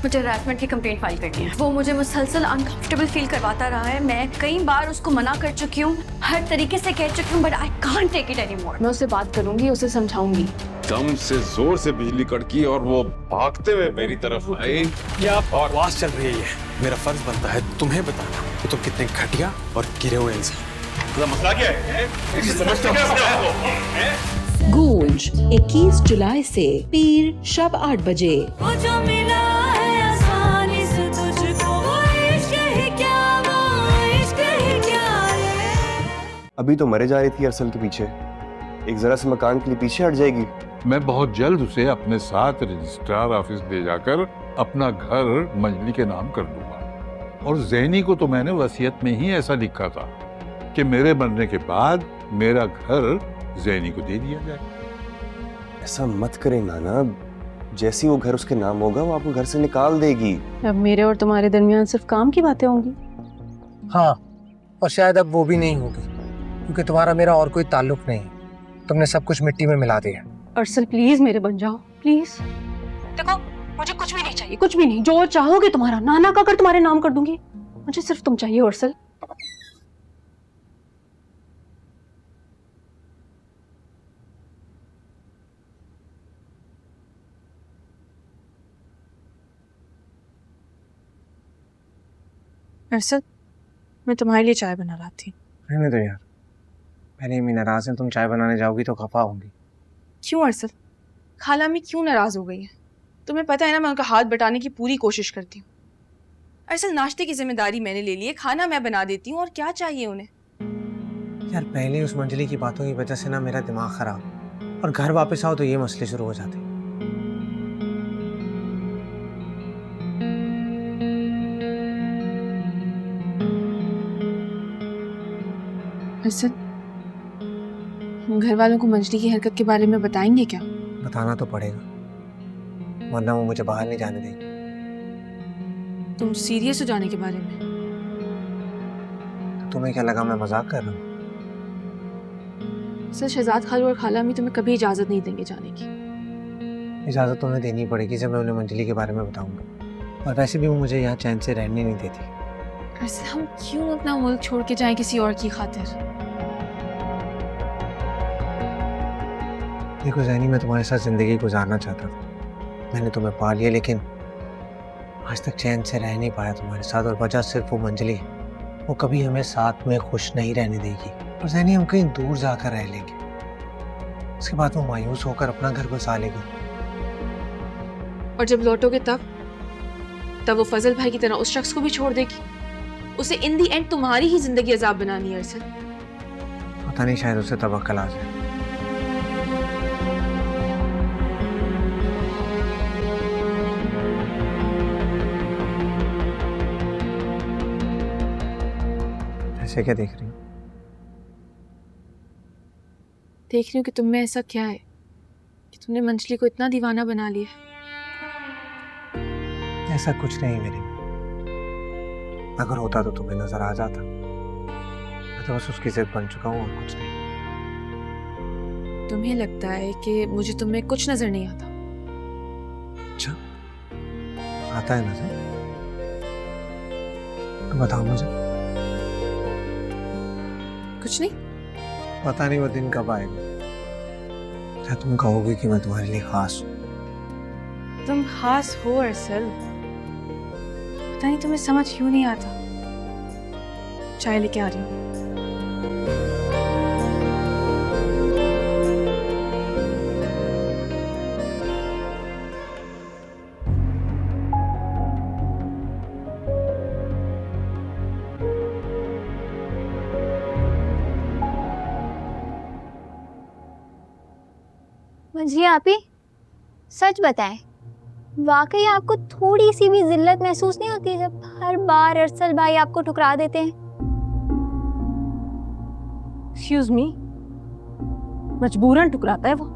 मुझे हैरेसमेंट की complaint file करनी है। वो मुझे मुसलसल अनकंफर्टेबल फील करवाता रहा है। मैं कई बार उसको मना कर चुकी हूँ, हर तरीके से कह चुकी हूँ, but I can't take it anymore. मैं उससे बात करूंगी, उसे समझाऊंगी। दम से जोर से बिजली कड़की और वो भागते हुए मेरी तरफ आई। क्या बकवास चल रही है ये? मेरा फर्ज बनता है तुम्हें बताना कि तुम कितने घटिया और गिरे हुए इंसान। मसला क्या है? समझते क्या अपने आप को? गूंज 21 जुलाई से पीर शब 8 बजे। अभी तो मरे जा रही थी अरसल के पीछे, एक जरा से मकान के लिए पीछे हट जाएगी। मैं बहुत जल्द उसे अपने साथ रजिस्ट्रार ऑफिस ले जाकर अपना घर मंजली के नाम कर दूंगा। और ज़ैनी को तो मैंने वसीयत में ही ऐसा लिखा था कि मेरे मरने के बाद मेरा घर ज़ैनी को दे दिया जाए। ऐसा मत करें नाना, जैसी वो घर उसके नाम होगा वो आपको घर से निकाल देगी। अब मेरे और तुम्हारे दरमियान सिर्फ काम की बातें होंगी। हाँ, और शायद अब वो भी नहीं होगी, क्योंकि तुम्हारा मेरा और कोई ताल्लुक नहीं। तुमने सब कुछ मिट्टी में मिला दिया। अरसल प्लीज मेरे बन जाओ, प्लीज। देखो मुझे कुछ भी नहीं चाहिए, कुछ भी नहीं। जो चाहोगे तुम्हारा, नाना का घर तुम्हारे नाम कर दूंगी। मुझे सिर्फ तुम चाहिए अरसल। अरसल, मैं तुम्हारे लिए चाय बना रहा थी। रहने दो यार, पहले ही नाराज है। तुम चाय बनाने जाओगी तो खफा होंगी। क्यों अरसल? खाला अम्मी क्यों नाराज हो गई है? तुम्हें पता है ना, मैं उनका हाथ बटाने की पूरी कोशिश करती हूँ। अरसल, नाश्ते की जिम्मेदारी मैंने ले ली है, खाना मैं बना देती हूँ, और क्या चाहिए उन्हें? यार पहले उस मंजली की बातों की वजह से ना मेरा दिमाग खराब, और घर वापस आओ तो ये मसले शुरू हो जाते। अरसल, घर वालों को मंजली की हरकत के बारे में बताएंगे क्या? बताना तो पड़ेगा, वरना वो मुझे बाहर नहीं जाने देंगे। तुम सीरियस हो जाने के बारे में? तो तुम्हें क्या लगा मैं मजाक कर रहा हूँ? सर, शहजाद खालू और खाला अम्मी तुम्हें कभी इजाजत नहीं देंगे जाने की। इजाजत तो उन्हें देनी पड़ेगी जब मैं उन्हें मंजली के बारे में बताऊंगा। और वैसे भी वो मुझे यहाँ चैन से रहने नहीं देती। अरसल, हम क्यों अपना मुल्क छोड़ के जाएं किसी और की खातिर? देखो ज़ैनी, मैं तुम्हारे साथ ज़िंदगी गुजारना चाहता था। मैंने तुम्हें पा लिया, लेकिन आज तक चैन से रह नहीं पाया तुम्हारे साथ, और वजह सिर्फ वो मंजली है। वो कभी हमें साथ में खुश नहीं रहने देगी, और ज़ैनी हम कहीं दूर जाकर रह लेंगे। उसके बाद वो मायूस होकर अपना घर बसा लेगी। और जब लौटोगे तब वो फजल भाई की तरह उस शख्स को भी छोड़ देगी। उसे इन दी एंड तुम्हारी ही जिंदगी अजाब बनानी है। अरसल, पता नहीं, शायद उसे तब अक्ल आ जाए। ऐसे क्या देख रही हो? देख रही हूँ कि तुम में ऐसा क्या है कि तुमने मंजली को इतना दीवाना बना लिया। ऐसा कुछ नहीं मेरे में। अगर होता तो तुम्हें नजर आ जाता। मैं तो बस उसकी जिद बन चुका हूँ, और कुछ नहीं। तुम्हें लगता है कि मुझे तुम में कुछ नजर नहीं आता? अच्छा, आता है नजर? तो बताओ मुझे। कुछ नहीं। पता नहीं वो दिन कब आएगा क्या तुम कहोगे कि मैं तुम्हारे लिए खास हूँ। तुम खास हो अरसल, पता नहीं तुम्हें समझ क्यों नहीं आता। चाय लेके आ रही हूँ। मंजली आपी, सच बताएं, वाकई आपको थोड़ी सी भी जिल्लत महसूस नहीं होती जब हर बार अरसल भाई आपको ठुकरा देते हैं? एक्सक्यूज मी, मजबूरन ठुकराता है वो।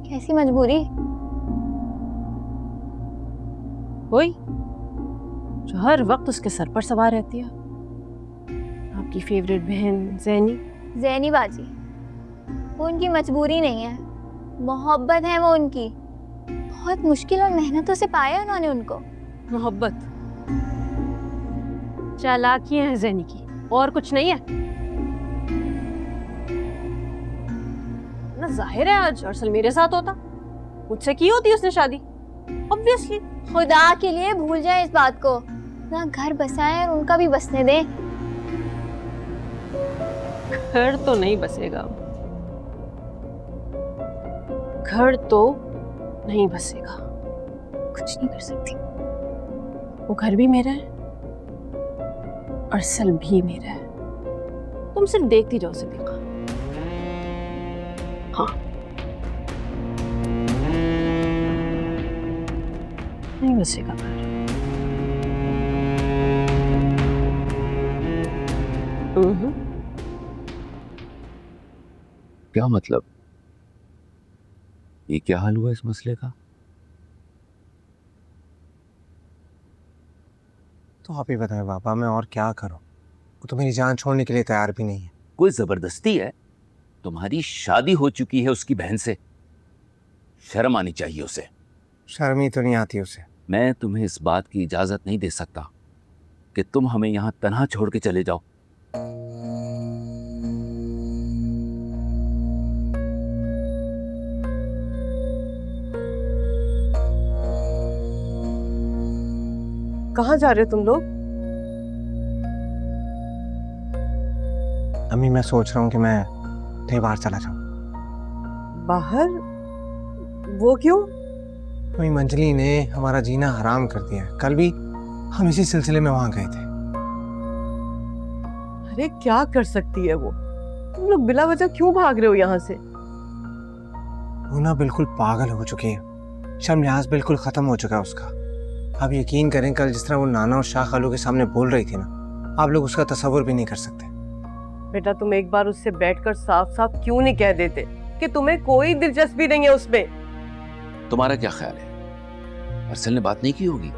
कैसी मजबूरी? वही जो हर वक्त उसके सर पर सवार रहती है, आपकी फेवरेट बहन ज़ैनी। ज़ैनी बाजी, वो उनकी मजबूरी नहीं है, मोहब्बत है वो उनकी। बहुत मुश्किल और मेहनतों से पाया उन्होंने उनको। मोहब्बत, चालाकियां हैं ज़ैनी की, और कुछ नहीं है ना। जाहिर है आज अरसल मेरे साथ होता, मुझसे की होती उसने शादी, ऑब्वियसली। खुदा के लिए भूल जाए इस बात को, ना घर बसाए और उनका भी बसने दे। घर तो नहीं बसेगा, घर तो नहीं बसेगा, कुछ नहीं कर सकती। वो घर भी मेरा है, अरसल भी मेरा है। तुम सिर्फ देखती जाओ सिद्दीका। हाँ, नहीं बसेगा घर। क्या मतलब? ये क्या हाल हुआ इस मसले का? तो आप ही बताएं पापा, मैं और क्या करूं? वो तो मेरी जान छोड़ने के लिए तैयार भी नहीं है। कोई जबरदस्ती है? तुम्हारी शादी हो चुकी है उसकी बहन से, शर्म आनी चाहिए उसे। शर्म ही तो नहीं आती उसे। मैं तुम्हें इस बात की इजाजत नहीं दे सकता कि तुम हमें यहां तन्हा छोड़ के चले जाओ। कहाँ जा रहे हो तुम लोग? अम्मी, मैं सोच रहा हूँ कि मैं कहीं बाहर चला जाऊँ। बाहर? वो क्यों? वही मंजली ने हमारा जीना हराम कर दिया है। कल भी हम इसी सिलसिले में वहां गए थे। अरे क्या कर सकती है वो? तुम लोग बिला वजह क्यों भाग रहे हो यहाँ से? वो ना बिल्कुल पागल हो चुकी है, शर्म लिहाज बिल्कुल खत्म हो चुका है उसका। आप यकीन करें, कल जिस तरह वो नाना और शाह खालू के सामने बोल रही थी ना, आप लोग उसका तस्वुर भी नहीं कर सकते। बेटा, तुम एक बार उससे बैठकर साफ साफ क्यों नहीं कह देते कि तुम्हें कोई दिलचस्पी नहीं है उसमें? तुम्हारा क्या ख्याल है, अरसल ने बात नहीं की होगी?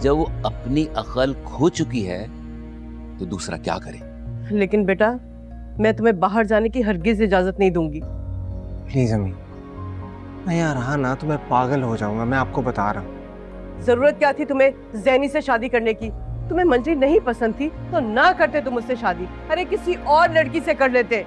जब वो अपनी अकल खो चुकी है तो दूसरा क्या करे? लेकिन बेटा, मैं तुम्हें बाहर जाने की हरगिज इजाजत नहीं दूंगी। प्लीज अम्मी, मैं यहाँ रहा ना तो मैं पागल हो जाऊंगा, मैं आपको बता रहा हूँ। जरूरत क्या थी तुम्हें ज़ैनी से शादी करने की? तुम्हें मंजरी नहीं पसंद थी तो ना करते तुम उससे शादी। अरे किसी और लड़की से कर लेते।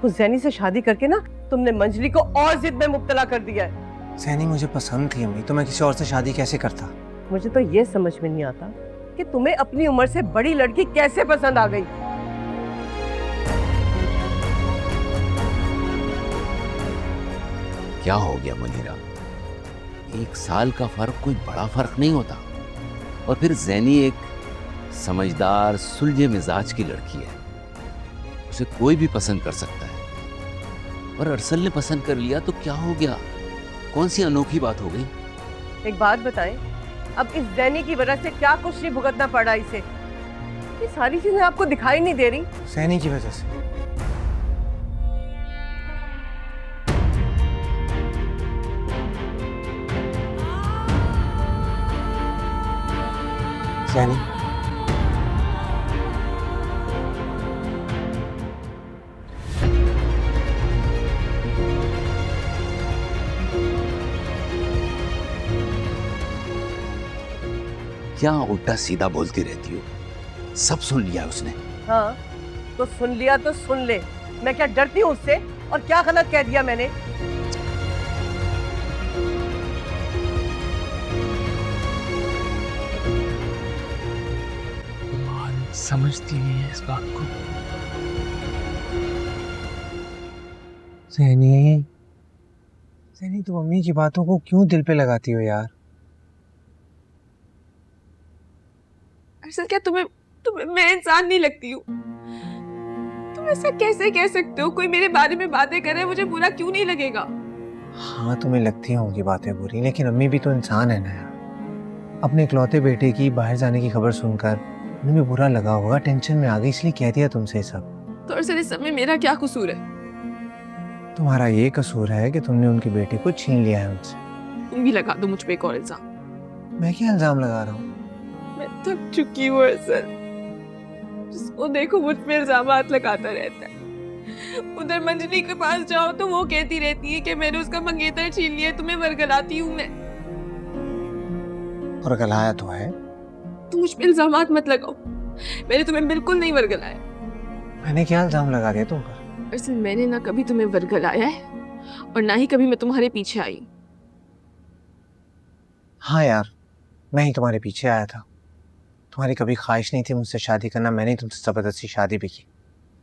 उस ज़ैनी से शादी करके ना तुमने मंजरी को और जिद में मुब्तला कर दिया है। ज़ैनी मुझे पसंद थी अम्मी, तो मैं किसी और से शादी कैसे करता? मुझे तो ये समझ में नहीं आता कि तुम्हें अपनी उम्र से बड़ी लड़की कैसे पसंद आ गई। क्या हो गया मुनीरा? 1 साल का फर्क कोई बड़ा फर्क नहीं होता। और फिर ज़ैनी एक समझदार सुलझे मिजाज की लड़की है, उसे कोई भी पसंद कर सकता है। और अरसल ने पसंद कर लिया तो क्या हो गया? कौन सी अनोखी बात हो गई? एक बात बताएं, अब इस ज़ैनी की वजह से क्या कुछ नहीं भुगतना पड़ा इसे? ये सारी चीजें आपको दिखाई नहीं दे रही? ज़ैनी की वजह से? ज़ैनी, क्या उल्टा सीधा बोलती रहती हो? सब सुन लिया उसने। हाँ, तो सुन लिया तो सुन ले। मैं क्या डरती हूँ उससे? और क्या गलत कह दिया मैंने? समझती नहीं है इस बात को। ज़ैनी, ज़ैनी, तुम मम्मी की बातों को क्यों दिल पे लगाती हो यार? अरसल, क्या तुम्हें मैं इंसान नहीं लगती हूँ? तुम ऐसा कैसे कह सकते हो? कोई मेरे बारे में बातें करे, मुझे बुरा क्यों नहीं लगेगा? हाँ, तुम्हें लगती होंगी बातें बुरी, लेकिन अम्मी भी तो इंसान है ना यार। अपने इकलौते बेटे की बाहर जाने की खबर सुनकर उन्हें भी बुरा लगा होगा, टेंशन में आ गई, इसलिए कह दिया तुमसे सब। तो अरसल, इस सब में मेरा क्या कसूर है? तुम्हारा ये कसूर है कि तुमने उनकी बेटी को छीन लिया है उनसे। तुम भी लगा दो मुझ पे एक और इल्जाम। मैं क्या इल्जाम लगा रहा हूँ? मैं थक चुकी हूँ अरसल। जिसको देखो मुझ पे इल्जामात लगाता रहता है। उधर मंजली के पास जाओ तो वो कहती रहती है कि मैंने उसका मंगेतर छीन लिया, तुम्हें वर्गलाती हूँ मैं। और गलाया तो है। तुम मुझ पे इल्जामात मत लगाओ, मैंने तुम्हें बिल्कुल नहीं वर्गलाया। मैंने क्या इल्जाम लगा दिया तुम पर? असल मैंने ना कभी तुम्हें वर्गलाया है और ना ही कभी मैं तुम्हारे पीछे आई। हाँ यार, मैं ही तुम्हारे पीछे आया था। तुम्हारी कभी ख्वाहिश नहीं थी मुझसे शादी करना, मैंने ही तुमसे जबरदस्ती शादी भी की।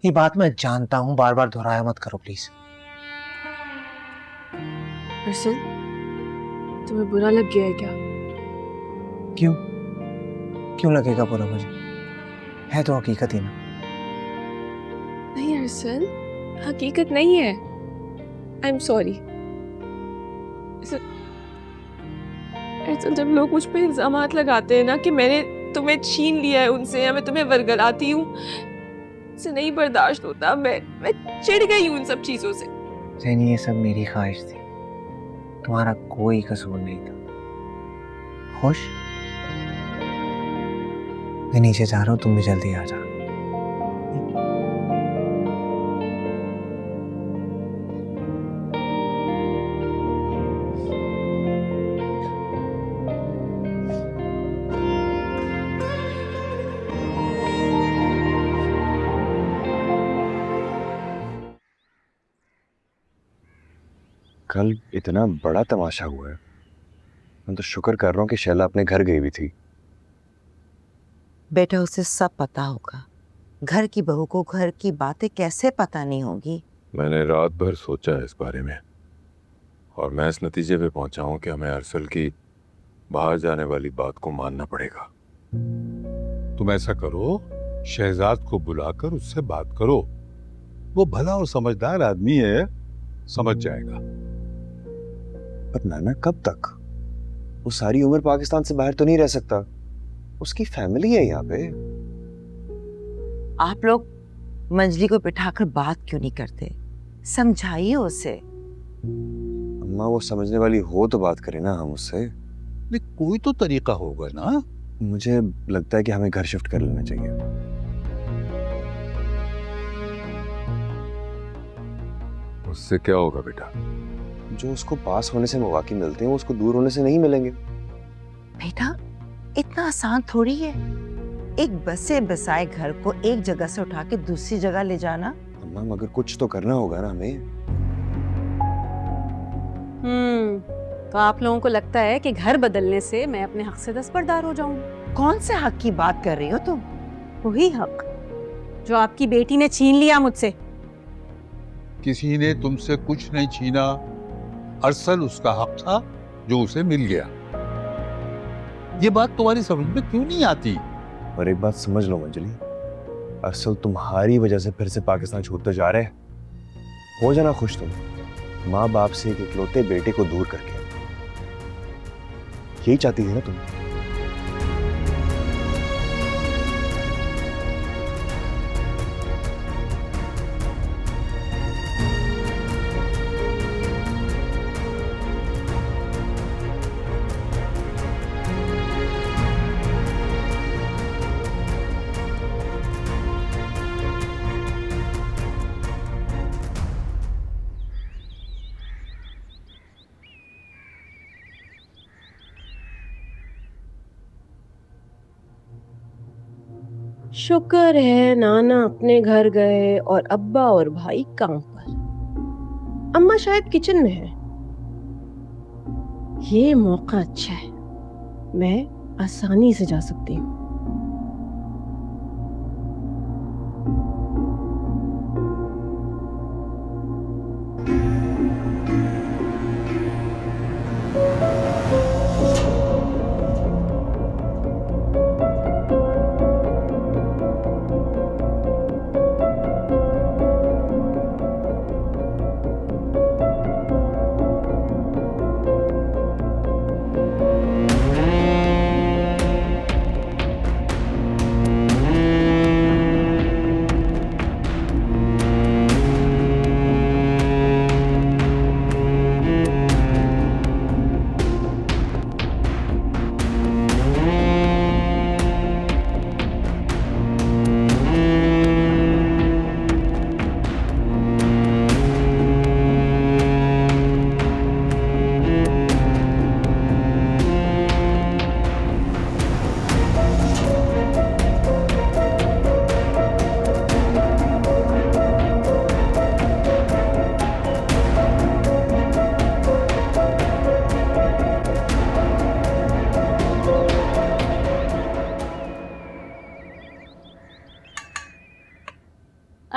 ये बात मैं जानता हूँ, बार बार दोहराया मत करो प्लीज। असल तुम्हें बुरा लग गया है क्या? क्यों? क्यों लगेगा बुरा मुझे? है तो हकीकत ही ना। नहीं अरसल, हकीकत नहीं है। I am sorry. अरसल जब लोग मुझ पे इल्जामात लगाते हैं ना कि मैंने तुम्हें छीन लिया है उनसे या मैं तुम्हें वर्गलाती हूँ, से नहीं बर्दाश्त होता। मैं चिढ़ गई हूँ इन सब चीजों से। ज़ैनी, ये सब मेरी ख्वाहिश थी, तुम्हारा कोई कसूर नहीं था। खुश? मैं नीचे जा रहा हूँ, तुम भी जल्दी आ जाओ। कल इतना बड़ा तमाशा हुआ है, मैं तो शुक्र कर रहा हूँ कि शैला अपने घर गई हुई थी। बेटा उसे सब पता होगा, घर की बहू को घर की बातें कैसे पता नहीं होगी। मैंने रात भर सोचा है इस बारे में और मैं इस नतीजे पे पहुंचा हूं कि हमें अरसल की बाहर जाने वाली बात को मानना पड़ेगा। तुम ऐसा करो, शहजाद को बुलाकर उससे बात करो। वो भला और समझदार आदमी है, समझ जाएगा। पर नाना कब तक? वो सारी उम्र पाकिस्तान से बाहर तो नहीं रह सकता, उसकी फैमिली है यहाँ पे। आप लोग मंजली को बिठाकर बात क्यों नहीं करते? समझाइए उसे। अम्मा वो समझने वाली हो तो बात करे ना हम उससे। नहीं, कोई तो तरीका होगा ना। मुझे लगता है कि हमें घर शिफ्ट कर लेना चाहिए। उससे क्या होगा बेटा? जो उसको पास होने से मौके मिलते हैं वो उसको दूर होने से नहीं मिलेंगे। बेटा इतना आसान थोड़ी है एक बसे बसाए घर को एक जगह से उठा के दूसरी जगह ले जाना। अम्मा मगर कुछ तो करना होगा ना हमें। तो आप लोगों को लगता है कि घर बदलने से मैं अपने हक से दस्तबरदार हो जाऊंगी? कौन से हक की बात कर रही हो तुम? वही हक जो आपकी बेटी ने छीन लिया मुझसे। किसी ने तुमसे कुछ नहीं छीना, अरसल उसका हक था जो उसे मिल गया। ये बात तुम्हारी समझ में क्यों नहीं आती? पर एक बात समझ लो मंजली, अरसल तुम्हारी वजह से फिर से पाकिस्तान छूटते जा रहे हैं। हो जाना खुश तुम, माँ बाप से एक इकलौते बेटे को दूर करके। यही चाहती थी ना तुम? शुक्र है नाना अपने घर गए और अब्बा और भाई काम पर। अम्मा शायद किचन में है। ये मौका अच्छा है, मैं आसानी से जा सकती हूँ।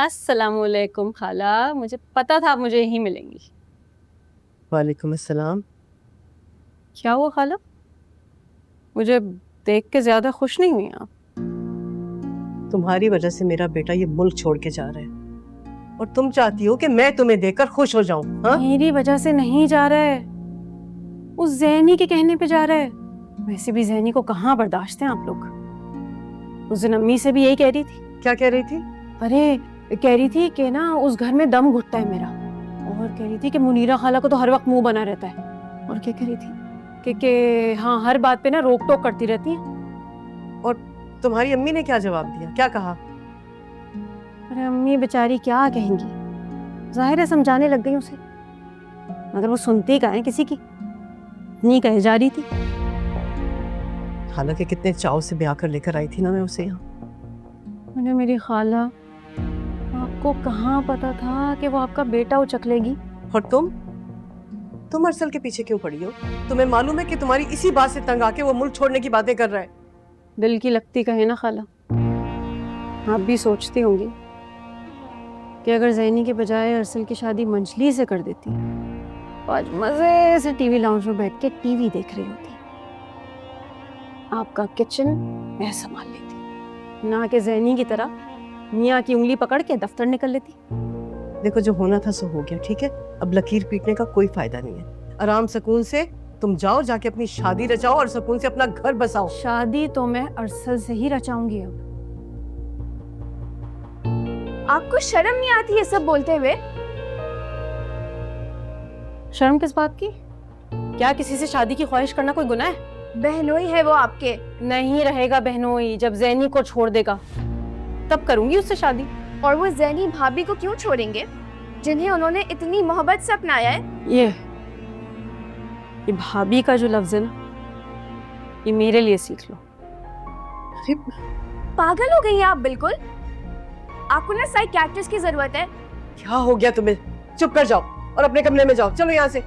अस्सलामुअलैकुम खाला, मुझे पता था आप मुझे यहीं मिलेंगी। वालेकुम अस्सलाम। क्या हुआ खाला? मुझे देख के ज्यादा खुश नहीं हुई आप? तुम्हारी वजह से मेरा बेटा ये मुल्क छोड़ के जा रहा है और तुम चाहती हो कि मैं तुम्हें देखकर खुश हो जाऊं, हाँ? मेरी वजह से नहीं जा रहा है, उस जैनी के कहने पे जा रहा है। वैसे भी जैनी को कहाँ बर्दाश्त है आप लोग। उस दिन अम्मी से भी यही कह रही थी। क्या कह रही थी? अरे कह रही थी कि ना उस घर में दम घुटता है मेरा, और कह रही थी कि मुनीरा खाला को तो हर वक्त मुंह बना रहता है, और क्या कह रही थी कि हाँ हर बात पे ना रोक टोक करती रहती है। और तुम्हारी अम्मी ने क्या जवाब दिया, क्या कहा? अरे अम्मी बेचारी क्या कहेंगी, जाहिर है समझाने लग गई उसे, मगर वो सुनती कहाँ है किसी की, नहीं कहे जा रही थी। हालांकि कितने चाव से ब्याह कर लेकर आई थी ना मैं उसे यहाँ। अरे मेरी खाला, आपको कहाँ पता था कि वो आपका बेटा उचक लेगी? और तुम अरसल के पीछे क्यों पड़ी हो? तुम्हें मालूम है कि तुम्हारी इसी बात से तंग आके वो मुल्क छोड़ने की बातें कर रहा है। दिल की लगती कहे ना खाला, आप भी सोचती होंगी कि अगर जैनी के बजाय अरसल की शादी मंजली से कर देती तो आज मजे से टीवी लाउंज में बैठ के टीवी देख रही होती, आपका किचन मैं संभाल लेती, ना कि जैनी की तरह मियाँ की उंगली पकड़ के दफ्तर निकल लेती। देखो जो होना था सो हो गया, ठीक है? अब लकीर पीटने का कोई फायदा नहीं है। आराम सुकून से तुम जाओ, जाके अपनी शादी रचाओ और सुकून से अपना घर बसाओ। शादी तो मैं अरसल से ही रचाऊंगी। अब आपको शर्म नहीं आती ये सब बोलते हुए? शर्म किस बात की? क्या किसी से शादी की ख्वाहिश करना कोई गुनाह है? बहनोई है वो आपके। नहीं रहेगा बहनोई, जब जैनी को छोड़ देगा तब करूंगी उससे शादी। और वो जैनी भाभी को क्यों छोड़ेंगे जिन्हें उन्होंने इतनी मोहब्बत से अपनाया है? ये भाभी का जो लफ्ज है ना, ये मेरे लिए सीख लो। अरे पागल हो गई हैं आप बिल्कुल। आपको ना साइकियाट्रिस्ट की जरूरत है। क्या हो गया तुम्हें? चुप कर जाओ और अपने कमरे में जाओ। चलो यहाँ से।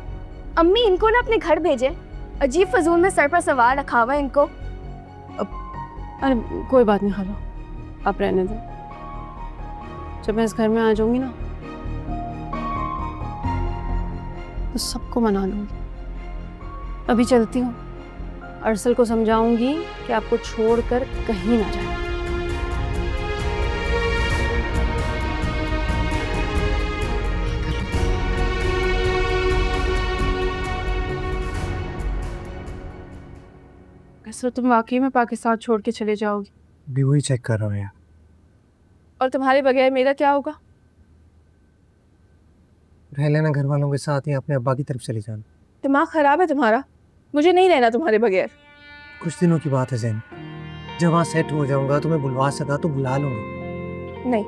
अम्मी इनको ना अपने घर भेजे, अजीब फजूल में सर पर सवार रखा हुआ है इनको। अरे कोई बात नहीं खाला, आप रहने दो। जब मैं इस घर में आ जाऊंगी ना तो सबको मना लूंगी। अभी चलती हूँ, अरसल को समझाऊंगी कि आपको छोड़कर कहीं ना जाए। अरसल तुम वाकई में पाकिस्तान छोड़ के चले जाओगी? भी वही चेक कर रहा हूँ यार। और तुम्हारे बगैर मेरा क्या होगा? रह लेना घर वालों के साथ, या अपने अब्बा की तरफ चले जाना। दिमाग खराब है तुम्हारा, मुझे नहीं रहना तुम्हारे बगैर। कुछ दिनों की बात है जैन, जब वहाँ सेट हो जाऊंगा तुम्हें बुलवा सका तो बुला लूंगा। नहीं,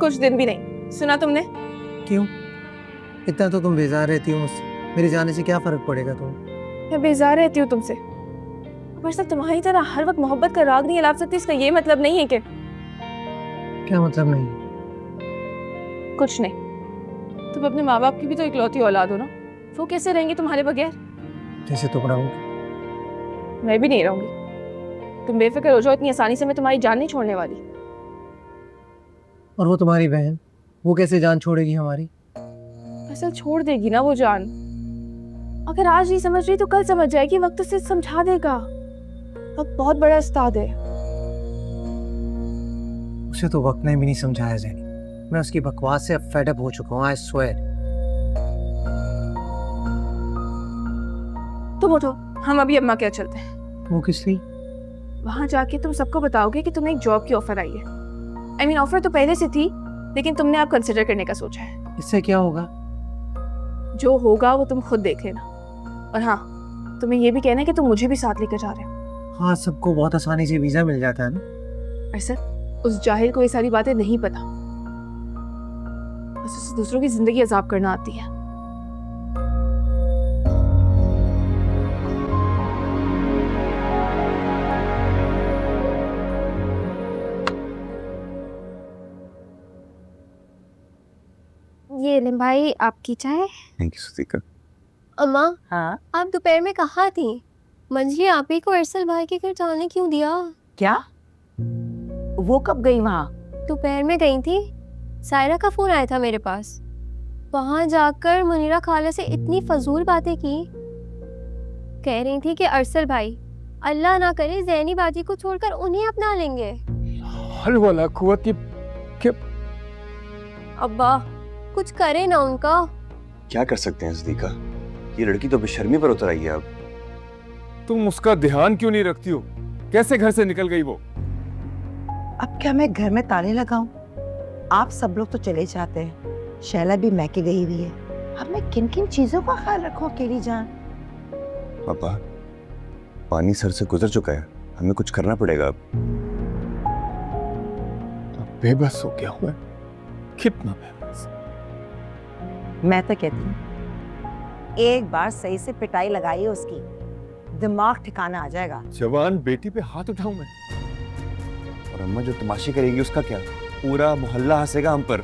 कुछ दिन भी नहीं। सुना तुमने? क्यों? इतना तो तुम बेजार रहती हो मुझसे, मेरे जाने से क्या फर्क पड़ेगा तुम? मैं बेजार रहती हूँ तुमसे, पर सब तुम्हारी तरह हर वक्त मोहब्बत का राग नहीं अलाप सकती। इसका ये मतलब नहीं है कि क्या मतलब नहीं? कुछ नहीं। तुम अपने माँ बाप की भी तो इकलौती औलाद हो ना, वो कैसे रहेंगे तुम्हारे बगैर? जैसे तुम रहोगे। मैं भी नहीं रहूंगी। तुम बेफिक्र हो जाओ, इतनी आसानी से मैं तुम्हारी जान नहीं छोड़ने वाली। और वो तुम्हारी बहन, वो कैसे जान छोड़ेगी हमारी? असल छोड़ देगी ना वो जान। अगर आज नहीं समझ रही तो कल समझ जाएगी, वक्त से समझा देगा। वक्त बहुत बड़ा उस्ताद है। उसे तो वक्त ने भी नहीं समझाया जैनी। मैं उसकी बकवास से अब फेड अप हो चुका हूँ, आई स्वेयर। तुम उठो, हम अभी अम्मा क्या चलते हैं। वो किस लिए? वहां जाके तुम सबको बताओगे कि तुम्हें एक जॉब की ऑफर आई है। आई मीन ऑफर तो पहले से थी, लेकिन तुमने अब कंसिडर करने का सोचा है। इससे क्या होगा? जो होगा वो तुम खुद देख लेना। और हाँ, तुम्हें ये भी कहना है कि तुम मुझे भी साथ लेकर जा रहे हो। हाँ, सबको बहुत आसानी से वीजा मिल जाता है ना। ऐसा उस जाहिल को ये सारी बातें नहीं पता, बस उसे दूसरों की जिंदगी अजाब करना आती है। ये ले भाई आपकी चाय। Thank you Sudika. अम्मा, हाँ आप दोपहर में कहाँ थी? मंजली आप ही को अरसल भाई के घर जाने क्यों दिया? क्या? वो कब गई वहाँ? दोपहर में गई थी, सायरा का फोन आया था मेरे पास। वहां जाकर मुनीरा खाला से इतनी फजूल बातें की। कह रही थी कि अरसल भाई अल्लाह ना करे ज़ैनी बाजी को छोड़कर उन्हें अपना लेंगे। हल वाला कुव्वत ये अब्बा कुछ करे ना उनका। क्या कर सकते हैं सदीका, ये लड़की तो बेशर्मी पर उतर आई है। अब तुम उसका ध्यान क्यों नहीं रखती हो? कैसे घर से निकल गई वो? अब क्या मैं घर में ताले लगाऊं? आप सब लोग तो चले जाते हैं, शैला भी मैके गई हुई है। अब मैं किन किन चीजों का ख्याल रखूं अकेली जान? पापा, पानी सर से गुजर चुका है, हमें कुछ करना पड़ेगा अब। बेबस हो गया हूं मैं, कितना बेबस। मैं तो कहती हूँ एक बार सही से पिटाई लगाई उसकी, दिमाग ठिकाना आ जाएगा। जवान बेटी पे हाथ उठाऊं मैं? और अम्मा जो तमाशी करेगी उसका क्या? पूरा मोहल्ला हंसेगा हम पर।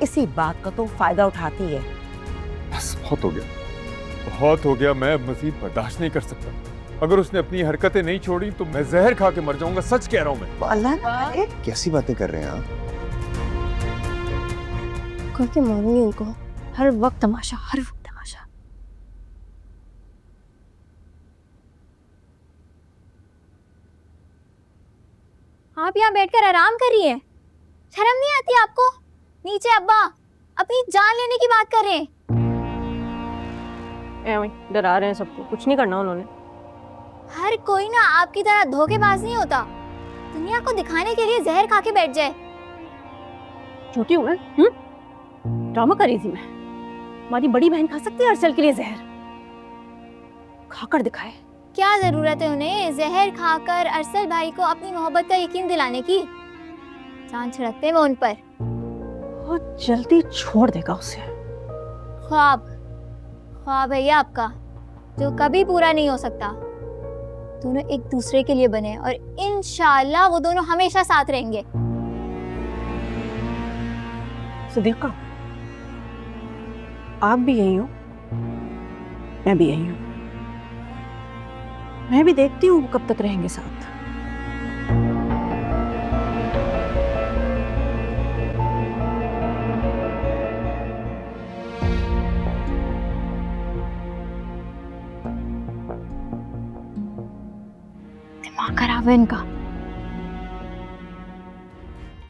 इसी बात का तो फायदा उठाती है। बस बहुत हो गया, बहुत हो गया। मैं मजीद बर्दाश्त नहीं कर सकता। अगर उसने अपनी हरकतें नहीं छोड़ी तो मैं जहर खा के मर जाऊंगा, सच कह रहा हूं मैं। अल्लाह ना करे। कैसी बातें कर रहे हैं आप? करके मारूंगी उनको, हर वक्त तमाशा, हर वक्त तमाशा। आप यहाँ बैठकर आराम कर रही हैं? शर्म नहीं आती आपको? नीचे अब्बा अपनी जान लेने की बात कर रहे हैं। डरा रहे हैं सबको, कुछ नहीं करना उन्होंने। हर कोई ना आपकी तरह धोखेबाज नहीं होता, दुनिया को दिखाने के लिए जहर खा के बैठ जाए। झूठी हूँ मैं? ड्रामा कर रही थी मैं। हमारी बड़ी बहन खा सकती है अरसल के लिए जहर? खाकर दिखाए। क्या जरूरत है उन्हें जहर खाकर अरसल भाई को अपनी मोहब्बत का यकीन दिलाने की? जान छिड़कते वो उन पर। वो जल्दी छोड़ देगा उसे। ख्वाब, ख्वाब है ये आपका जो कभी पूरा नहीं हो सकता। दोनों एक दूसरे के लिए बने और इंशाअल्लाह वो दोनों हमेशा साथ रहेंगे। सदीका, आप भी यही हो, मैं भी यही हूँ। मैं भी देखती हूँ कब तक रहेंगे साथ। दिमाग खराब है इनका।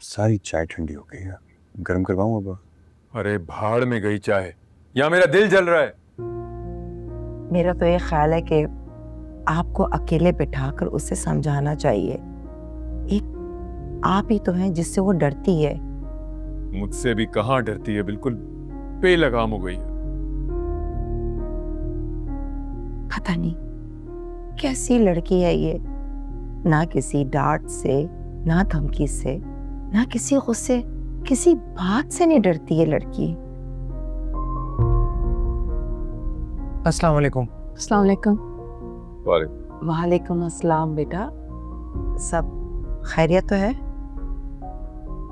सारी चाय ठंडी हो गई है, गर्म करवाऊं अब? अरे भाड़ में गई चाय, यहाँ मेरा दिल जल रहा है। मेरा तो ये ख्याल है कि आपको अकेले बिठाकर उसे समझाना चाहिए। एक आप ही तो हैं जिससे वो डरती है। मुझसे भी कहाँ डरती है, बिल्कुल बेलगाम हो गई है। पता नहीं कैसी लड़की है ये, ना किसी डांट से, ना धमकी से, ना किसी गुस्से, किसी बात से नहीं डरती है लड़की। अस्सलाम वालेकुम। अस्सलाम वालेकुम। वालेकुम अस्सलाम। बेटा सब खैरियत तो है?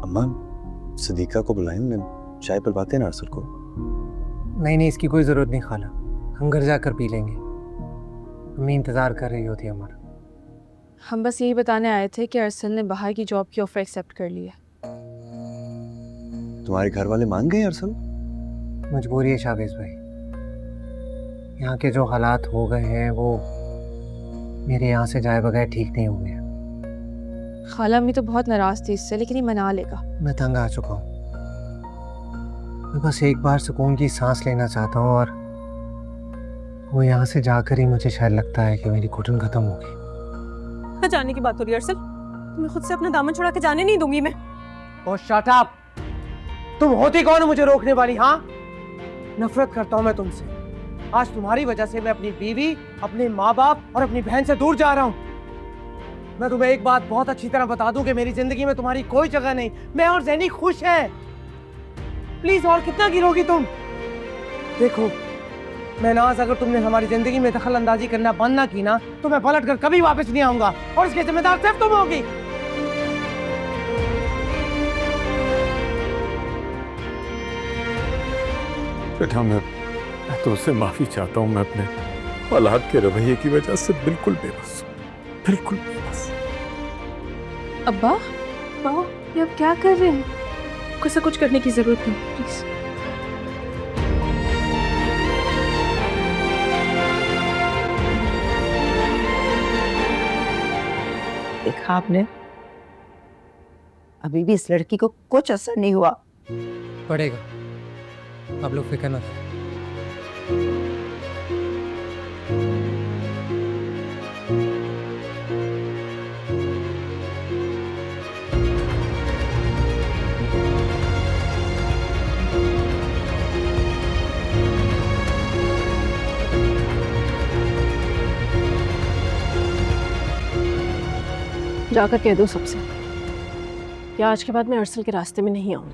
अम्मा, सदीका को बुलाएं, मैं चाय पिलवाते हैं ना अरसल को। नहीं, इसकी कोई ज़रूरत नहीं खाला, हम घर जाकर पी लेंगे। अम्मी इंतज़ार कर रही होती है हमारा। हम बस यही बताने आए थे कि अरसल ने बाहर की जॉब की ऑफर एक्सेप्ट कर ली है। तुम्हारे घर वाले मान गए अरसल? मजबूरी है शाबेज भाई, यहाँ के जो हालात हो गए हैं वो मेरे यहाँ से जाए बगैर ठीक नहीं हुए हैं। खाला अम्मी तो बहुत नाराज थी इससे, लेकिन ये मना लेगा। मैं तंग आ चुका हूँ, मैं बस एक बार सुकून की सांस लेना चाहता हूँ और वो यहाँ से जाकर ही मुझे शायद लगता है कि मेरी घुटन खत्म होगी। जाने की बात हो रही है अरसल? तुम्हें खुद से अपना दामन छुड़ा के जाने नहीं दूंगी मैं। ओ शट अप! तुम होती कौन हो मुझे रोकने वाली? हाँ, नफरत करता हूँ मैं तुमसे। आज तुम्हारी वजह से मैं अपनी बीवी, अपने माँ बाप और अपनी बहन से दूर जा रहा हूँ। मैं तुम्हें एक बात बहुत अच्छी तरह बता दूं कि मेरी जिंदगी में तुम्हारी कोई जगह नहीं। मैं और ज़ैनी खुश हैं। प्लीज और कितना गिरोगी तुम? देखो महनाज, अगर तुमने हमारी जिंदगी में दखल अंदाजी करना बंद ना की ना तो मैं पलट कर कभी वापस नहीं आऊंगा और इसके जिम्मेदार सिर्फ तुम होगी। बेटा, मैं तो उससे माफी चाहता हूँ। मैं अपने औलाद के रवैये की वजह से बिल्कुल बेबस, बिल्कुल बेबस। अब्बा, ये आप क्या कर रहे हैं? आपको ऐसा कुछ करने की जरूरत नहीं, प्लीज। देखा आपने, अभी भी इस लड़की को कुछ असर नहीं हुआ। पड़ेगा, आप लोग फिक्र ना करें। जाकर कह दो सबसे कि आज के बाद मैं अरसल के रास्ते में नहीं आऊंगी।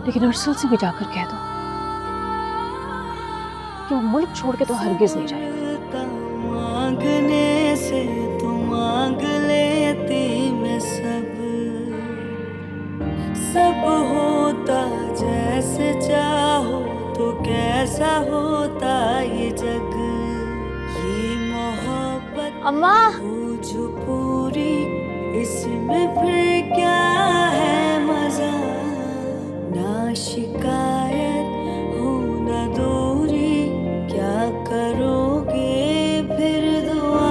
लेकिन अरसल से भी जाकर कह दो कि वो मुल्क छोड़ के तो हरगिज नहीं जाएगा। मांगने से तू मांग लेती, मैं सब होता जैसे चाहो, तो कैसा होता ये जग, ये मोहब्बत अम्मा जो पूरी, इसमें फिर क्या है मजा, ना शिकायत हो ना दूरी, क्या करोगे फिर दुआ।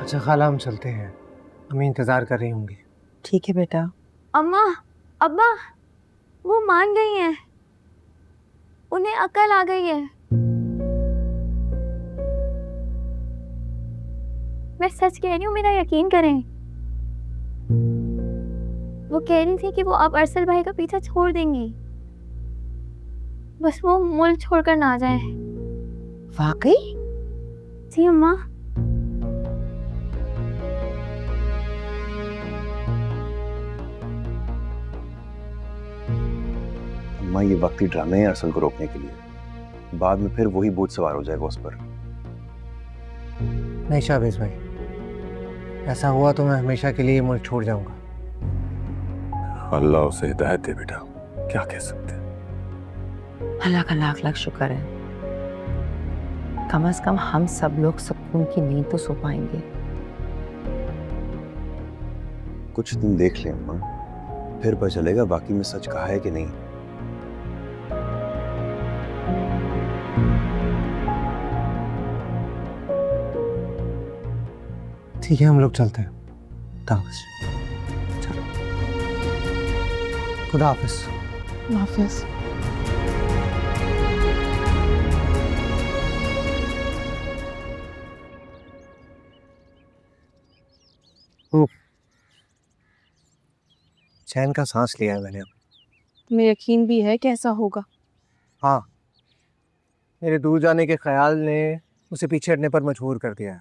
अच्छा खाला, हम चलते हैं, हमें इंतजार कर रही होंगी। ठीक है बेटा। अम्मा, अब्बा, वो मान गई हैं, उन्हें अकल आ गई है। मैं सच कह रही हूँ, मेरा यकीन करें। वो कह रही थी कि वो अब अरसल भाई का पीछा छोड़ देंगी, बस वो मुल्क छोड़कर ना जाए। वाकई? जी अम्मा। अम्मा, ये वक्ती ड्रामे हैं अरसल को रोकने के लिए, बाद में फिर वही बोझ सवार हो जाएगा उस पर। नहीं शाहबाज भाई, ऐसा हुआ तो मैं हमेशा के लिए मुल्क छोड़ जाऊंगा। अल्लाह उसे हिदायत दे बेटा, क्या कह सकते हैं। अल्लाह का लाख लाख शुक्र है, कम से कम हम सब लोग सुकून की नींद तो सो पाएंगे। कुछ दिन देख लें अम्मा, फिर पता चलेगा बाकी में सच कहा है कि नहीं। ठीक है, हम लोग चलते हैं। चलो, खुदा हाफिज। हाफिज। चैन का सांस लिया है मैंने अब। तुम्हें यकीन भी है कि ऐसा होगा? हाँ, मेरे दूर जाने के ख्याल ने उसे पीछे हटने पर मजबूर कर दिया है।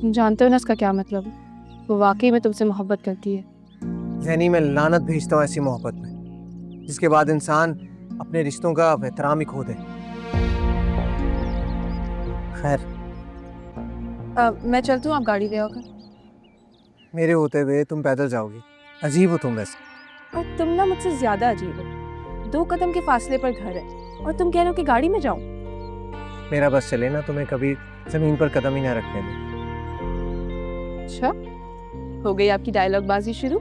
तुम जानते हो ना इसका क्या मतलब है? वो वाकई में तुमसे मोहब्बत करती है। ज़हनी में लानत भेजता हूँ ऐसी मोहब्बत में, जिसके बाद इंसान अपने रिश्तों का एहतराम ही खो दे। खैर, मैं चलती हूँ, आप गाड़ी ले आओगे? मेरे होते हुए तुम पैदल जाओगी? अजीब हो तुम वैसे। और तुम ना मुझसे ज्यादा अजीब हो। 2 कदम के फासले पर घर है और तुम कह रहे हो कि गाड़ी में जाऊं। मेरा बस चले ना, तुम्हें कभी जमीन पर कदम ही ना रखने दे। अच्छा, हो गई आपकी डायलॉग बाजी शुरू?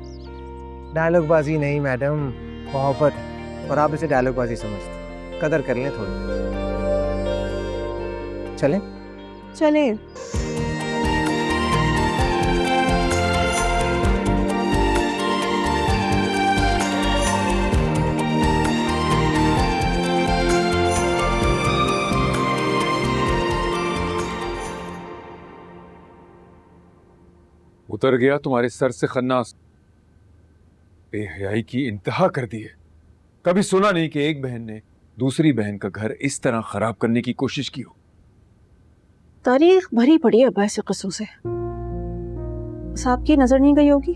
डायलॉग बाजी नहीं मैडम, मोहब्बत। और आप इसे डायलॉग बाजी समझते। कदर कर लें थोड़ी। चलें? चलें। उतर गया तुम्हारे सर से खन्नास। बेहयाई की इंतहा कर दी है। कभी सुना नहीं कि एक बहन ने दूसरी बहन का घर इस तरह खराब करने की कोशिश की हो। तारीख भरी पड़ी है अब्बा ऐसे किस्सों से। बस आपकी नजर नहीं गई होगी।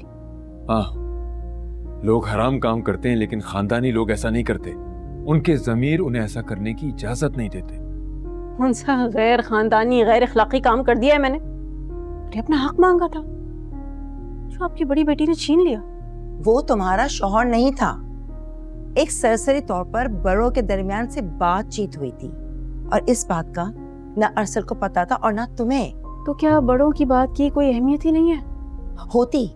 हाँ, लोग हराम काम करते हैं लेकिन खानदानी लोग ऐसा नहीं करते। उनके ज़मीर उन्हें ऐसा करने की इजाजत नहीं देते। कौन सा गैर खानदानी गैर अखलाकी काम कर दिया है मैंने? अपना हक मांगा था जो आपकी बड़ी बेटी ने छीन लिया। वो तुम्हारा शौहर नहीं था। एक सरसरी तौर पर बड़ों के दरमियान से बातचीत हुई थी और इस बात का ना अरसल को पता था और ना तुम्हें। तो क्या बड़ों की बात की कोई अहमियत ही नहीं है? होती,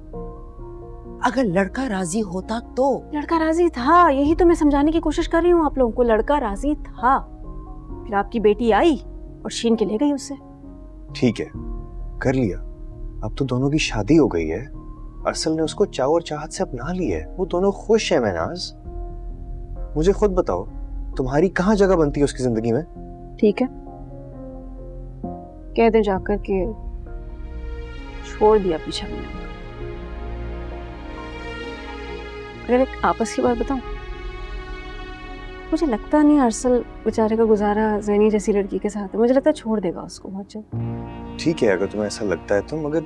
अगर लड़का राजी होता तो। लड़का राजी था, यही तो मैं समझाने की कोशिश कर रही हूँ आप लोगों को। लड़का राजी था, फिर आपकी बेटी आई और छीन के ले गई उससे। ठीक है, कर लिया। अब तो दोनों की शादी हो गई है। अरसल ने उसको चाव और चाहत से अपना लिया है। वो दोनों खुश है। महनाज, मुझे खुद बताओ, तुम्हारी कहाँ जगह बनती है उसकी जिंदगी में? ठीक है, कह दे जाकर के छोड़ दिया पीछा मैंने। अगर एक आपस की बात बताऊं, मुझे लगता नहीं अरसल बेचारे का गुजारा ज़ैनी जैसी लड़की के साथ है। मुझे लगता है छोड़ देगा उसको बहुत जल्द। ठीक है, अगर तुम्हें ऐसा लगता है तो, मगर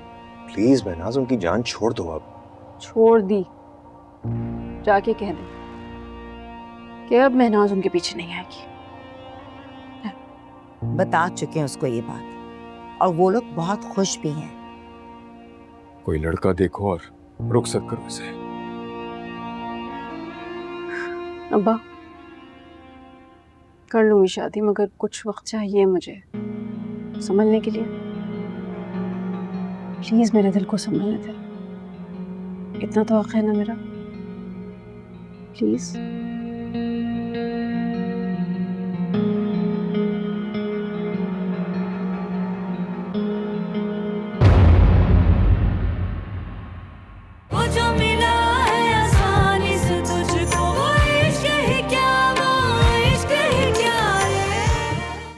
प्लीज महनाज उनकी जान छोड़ दो। अब छोड़ दी, जाके कह दे कि अब महनाज उनके पीछे नहीं आएगी। बता चुके हैं उसको ये बात और वो लोग बहुत खुश भी हैं। कोई लड़का देखो और रुखसत करो इसे। अब्बा, कर लूंगी शादी, मगर कुछ वक्त चाहिए मुझे संभलने के लिए। प्लीज मेरे दिल को संभलने दे, इतना तो हक है ना मेरा। प्लीज।